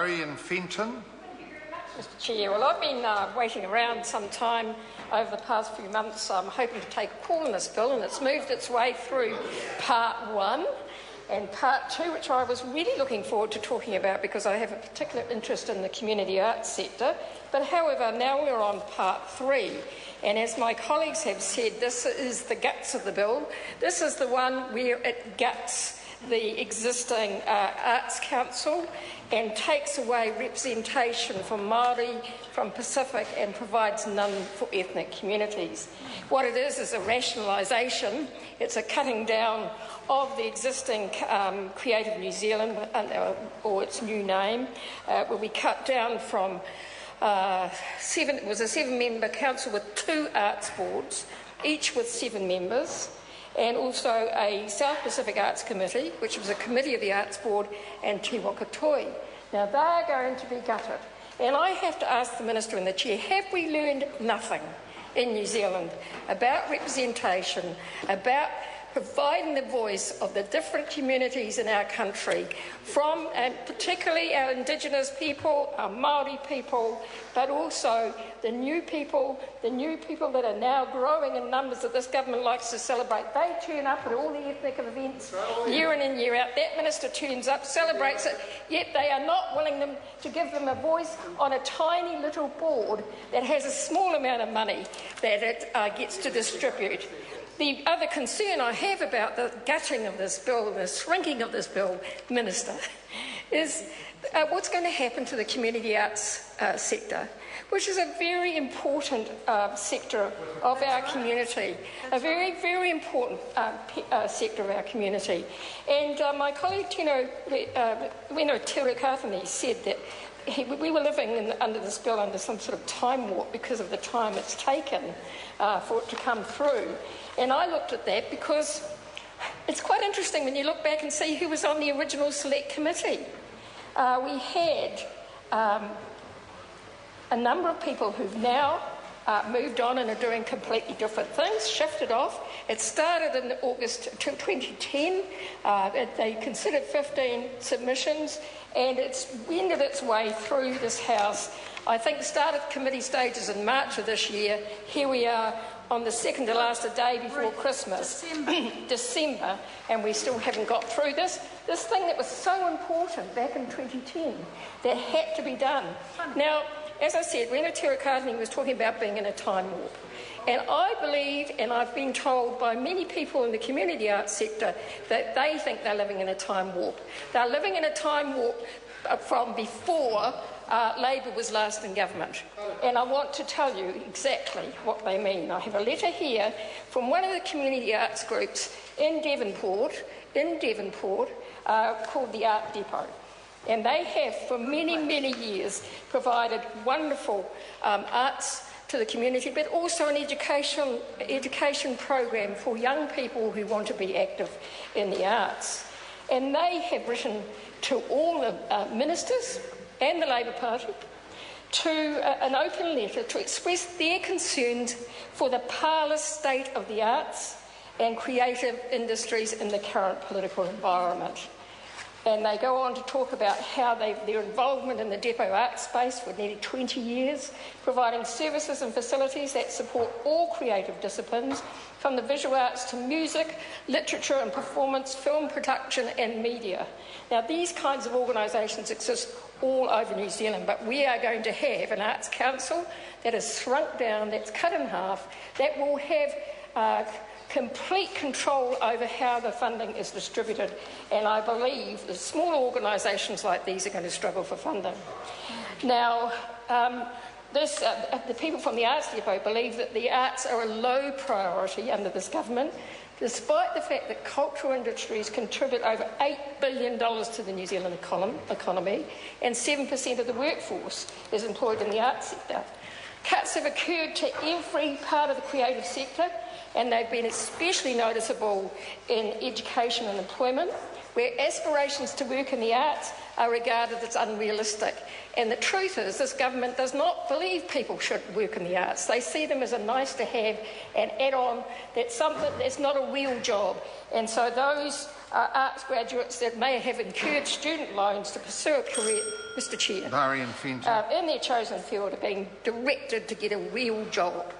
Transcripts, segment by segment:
In Fenton. Mr Chair, well, I've been waiting around some time over the past few months, hoping to take a call on this bill, and it's moved its way through part 1 and part 2, which I was really looking forward to talking about because I have a particular interest in the community arts sector. But however, now we're on part 3, and as my colleagues have said, this is the guts of the bill. This is the one where it guts the existing Arts Council and takes away representation from Māori, from Pacific, and provides none for ethnic communities. What it is a rationalisation. It's a cutting down of the existing Creative New Zealand, or its new name, where we cut down from it was a 7-member council with 2 arts boards, each with 7 members, and also a South Pacific Arts Committee, which was a committee of the Arts Board, and Te Wakatoi. Now, they are going to be gutted. And I have to ask the Minister and the Chair, have we learned nothing in New Zealand about representation, about providing the voice of the different communities in our country, from and particularly our Indigenous people, our Māori people, but also the new people that are now growing in numbers that this government likes to celebrate. They turn up at all the ethnic events year in and year out. That minister turns up, celebrates it, yet they are not willing to give them a voice on a tiny little board that has a small amount of money that it gets to distribute. The other concern I have about the gutting of this bill, the shrinking of this bill, Minister, is what's going to happen to the community arts sector, which is a very important sector of our community, a very, very important sector of our community. And my colleague Tino Tirukathani said that we were living under this bill under some sort of time warp because of the time it's taken for it to come through. And I looked at that because it's quite interesting when you look back and see who was on the original select committee. We had a number of people who've now moved on and are doing completely different things, shifted off. It started in August 2010. They considered 15 submissions, and it's wended its way through this House. I think started committee stages in March of this year. Here we are on the second to last day before Christmas, December, and we still haven't got through this thing that was so important back in 2010 that had to be done. Now, as I said, Rena Tirukathani was talking about being in a time warp. And I believe, and I've been told by many people in the community arts sector, that they think they're living in a time warp. They're living in a time warp from before Labor was last in government. And I want to tell you exactly what they mean. I have a letter here from one of the community arts groups in Devonport called the Art Depot. And they have, for many, many years, provided wonderful arts to the community, but also an education program for young people who want to be active in the arts. And they have written to all the ministers and the Labor Party to an open letter to express their concerns for the parlous state of the arts and creative industries in the current political environment. And they go on to talk about how their involvement in the depot art space for nearly 20 years, providing services and facilities that support all creative disciplines, from the visual arts to music, literature and performance, film production and media. Now, these kinds of organisations exist all over New Zealand, but we are going to have an Arts Council that is shrunk down, that's cut in half, that will have complete control over how the funding is distributed, and I believe that small organisations like these are going to struggle for funding. Now, the people from the Arts Depot believe that the arts are a low priority under this government, despite the fact that cultural industries contribute over $8 billion to the New Zealand economy, and 7% of the workforce is employed in the arts sector. Cuts have occurred to every part of the creative sector, and they've been especially noticeable in education and employment, where aspirations to work in the arts are regarded as unrealistic. And the truth is, this government does not believe people should work in the arts. They see them as a nice to have, an add-on, that's something that's not a real job. And so those arts graduates that may have incurred student loans to pursue a career Mr. Chair, in their chosen field are being directed to get a real job,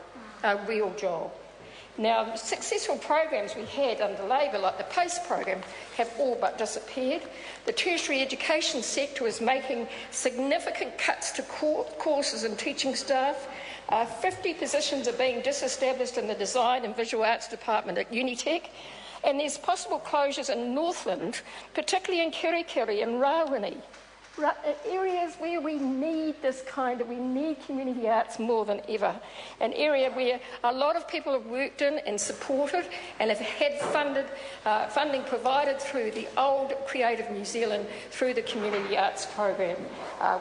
Now, successful programs we had under Labor, like the PACE program, have all but disappeared. The tertiary education sector is making significant cuts to courses and teaching staff. 50 positions are being disestablished in the Design and Visual Arts Department at Unitec. And there's possible closures in Northland, particularly in Kirikiri and Rawene. Areas where we need we need community arts more than ever. An area where a lot of people have worked in and supported and have had funding provided through the old Creative New Zealand through the Community Arts Program,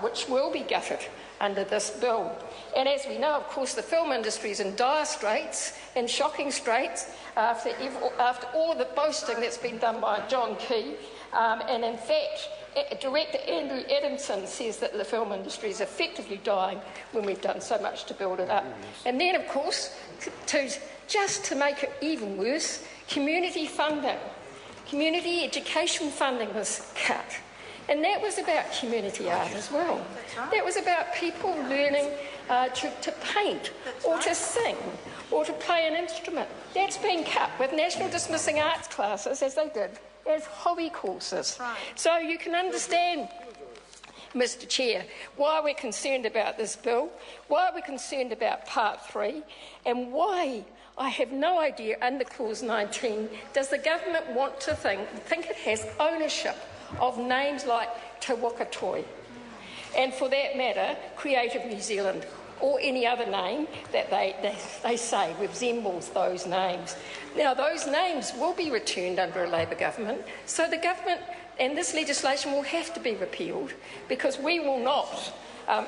which will be gutted under this bill. And as we know, of course, the film industry is in dire straits, in shocking straits, after all of the boasting that's been done by John Key. And in fact, Director Andrew Adamson says that the film industry is effectively dying when we've done so much to build it up. And then, of course, to make it even worse, community education funding was cut. And that was about community art as well. That was about people learning to paint or to sing or to play an instrument. That's been cut with National Dismissing Arts classes, as they did, as hobby courses. So you can understand, Mr. Chair, why we're concerned about this bill, why we're concerned about Part 3, and why, I have no idea, under Clause 19, does the government want to think it has ownership of names like Te Wakatoi, and for that matter, Creative New Zealand, or any other name that they say resembles those names. Now, those names will be returned under a Labor government, so the government and this legislation will have to be repealed because we will not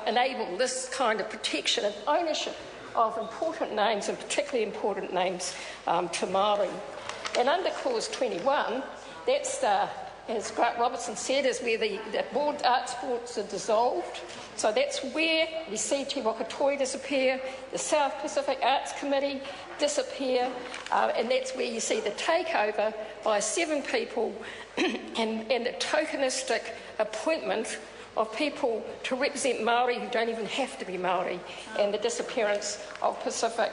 enable this kind of protection and ownership of important names, and particularly important names to Māori. And under Clause 21, that's as Grant Robertson said, is where the arts boards are dissolved. So that's where we see Te Wakatoi disappear, the South Pacific Arts Committee disappear, and that's where you see the takeover by 7 people and the tokenistic appointment of people to represent Māori who don't even have to be Māori, and the disappearance of Pacific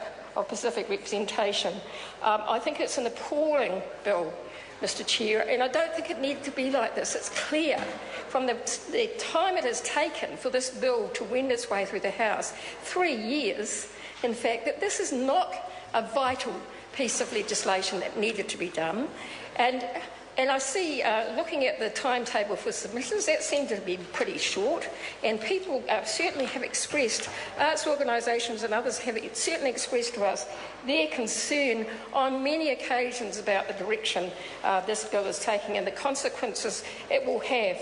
representation. I think it's an appalling bill, Mr. Chair, and I don't think it needed to be like this. It's clear from the time it has taken for this bill to wend its way through the House, 3 years, in fact, that this is not a vital piece of legislation that needed to be done. And I see, looking at the timetable for submissions, that seemed to be pretty short, and people certainly have expressed, arts organisations and others have certainly expressed to us their concern on many occasions about the direction this bill is taking and the consequences it will have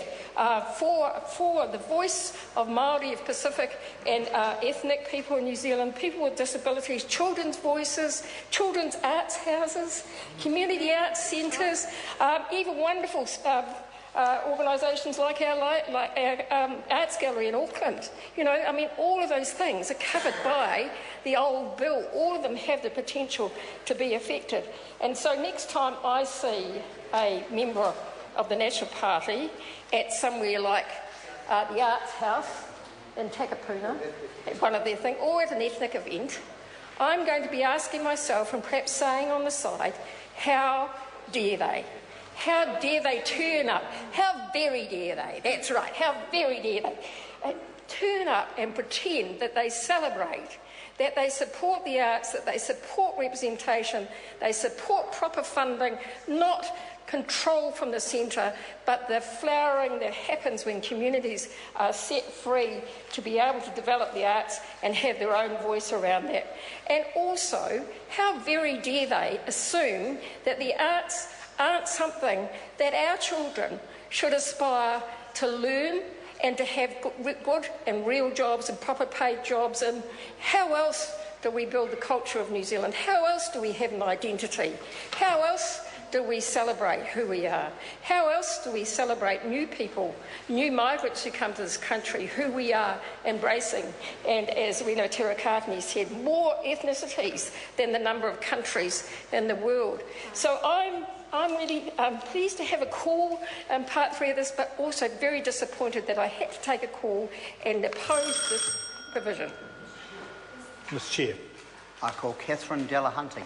for the voice of Māori, of Pacific and ethnic people in New Zealand, people with disabilities, children's voices, children's arts houses, community arts centres, even wonderful organisations like our Arts Gallery in Auckland. You know, I mean, all of those things are covered by the old bill. All of them have the potential to be affected. And so next time I see a member of the National Party at somewhere like the Arts House in Takapuna, at one of their things, or at an ethnic event, I'm going to be asking myself and perhaps saying on the side, how dare they? How dare they turn up? How very dare they? That's right, how very dare they turn up and pretend that they celebrate, that they support the arts, that they support representation, they support proper funding, not control from the centre, but the flowering that happens when communities are set free to be able to develop the arts and have their own voice around that. And also, how very dare they assume that the arts aren't something that our children should aspire to learn and to have good and real jobs and proper paid jobs. And how else do we build the culture of New Zealand? How else do we have an identity? How else do we celebrate who we are? How else do we celebrate new people, new migrants who come to this country, who we are embracing? And as Reno Terakatani said, more ethnicities than the number of countries in the world. So I'm really pleased to have a call in part 3 of this, but also very disappointed that I had to take a call and oppose this provision. Mr. Chair. I call Catherine Della Hunting.